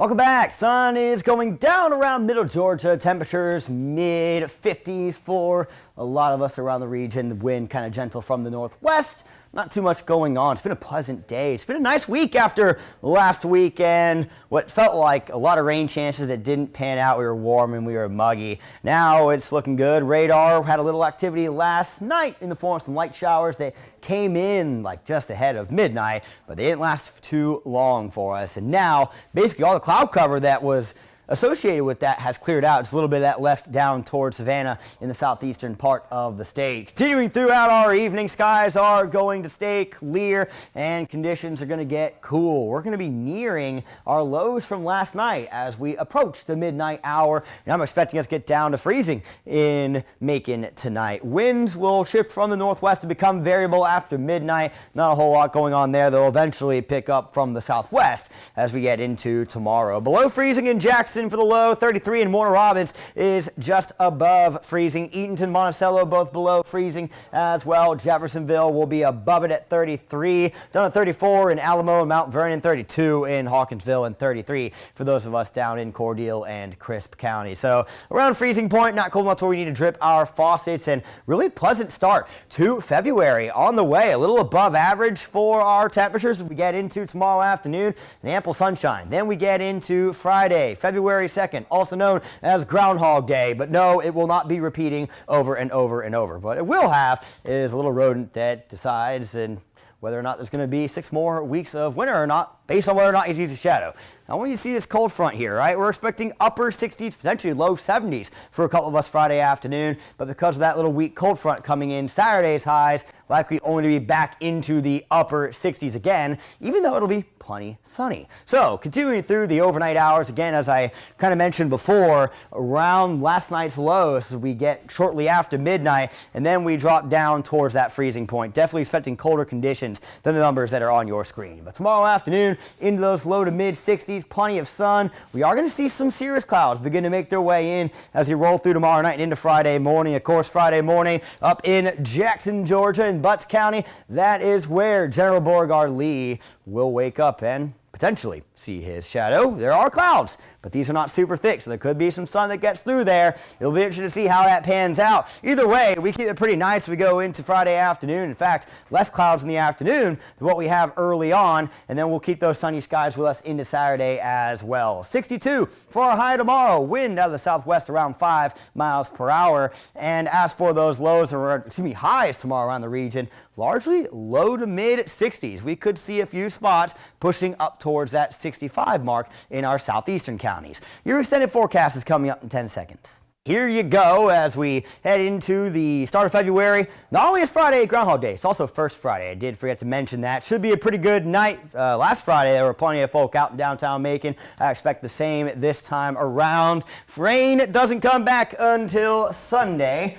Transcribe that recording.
Welcome back. Sun is going down around middle Georgia. Temperatures mid 50s for a lot of us around the region. The wind kind of gentle from the northwest. Not too much going on. It's been a pleasant day. It's been a nice week after last weekend. What felt like a lot of rain chances that didn't pan out. We were warm and we were muggy. Now it's looking good. Radar had a little activity last night in the form of some light showers that came in like just ahead of midnight, but they didn't last too long for us. And now basically all the cloud cover that was associated with that has cleared out. Just a little bit of that left down towards Savannah in the southeastern part of the state. Continuing throughout our evening, skies are going to stay clear and conditions are going to get cool. We're going to be nearing our lows from last night as we approach the midnight hour, and I'm expecting us to get down to freezing in Macon tonight. Winds will shift from the northwest to become variable after midnight. Not a whole lot going on there. They'll eventually pick up from the southwest as we get into tomorrow. Below freezing in Jackson for the low, 33 in Warner Robins is just above freezing. Eatonton, Monticello both below freezing as well. Jeffersonville will be above it at 33. Down at 34 in Alamo and Mount Vernon, 32 in Hawkinsville, and 33 for those of us down in Cordele and Crisp County. So around freezing point, not cold enough to where we need to drip our faucets, and really pleasant start to February on the way. A little above average for our temperatures as we get into tomorrow afternoon and ample sunshine. Then we get into Friday, February 2nd, also known as Groundhog Day, but no, it will not be repeating over and over and over. But it will have is a little rodent that decides and whether or not there's going to be 6 more weeks of winter or not, based on whether or not he sees a shadow. Now, when you see this cold front here, right, we're expecting upper 60s, potentially low 70s for a couple of us Friday afternoon, but because of that little weak cold front coming in, Saturday's highs likely only to be back into the upper 60s again, even though it'll be plenty sunny. So continuing through the overnight hours, again, as I kind of mentioned before, around last night's lows, we get shortly after midnight, and then we drop down towards that freezing point. Definitely expecting colder conditions than the numbers that are on your screen. But tomorrow afternoon, into those low to mid 60s, plenty of sun. We are going to see some cirrus clouds begin to make their way in as we roll through tomorrow night and into Friday morning. Of course, Friday morning up in Jackson, Georgia, in Butts County, that is where General Beauregard Lee will wake up and potentially see his shadow. There are clouds, but these are not super thick, so there could be some sun that gets through there. It'll be interesting to see how that pans out. Either way, we keep it pretty nice as we go into Friday afternoon. In fact, less clouds in the afternoon than what we have early on, and then we'll keep those sunny skies with us into Saturday as well. 62 for our high tomorrow. Wind out of the southwest around 5 miles per hour. And as for those lows, or excuse me, highs tomorrow around the region, largely low to mid 60s. We could see a few spots pushing up towards that 65 mark in our southeastern counties. Your extended forecast is coming up in 10 seconds. Here you go as we head into the start of February. Not only is Friday Groundhog Day, it's also First Friday. I did forget to mention that. Should be a pretty good night. Last Friday, there were plenty of folk out in downtown Macon. I expect the same this time around. Rain doesn't come back until Sunday.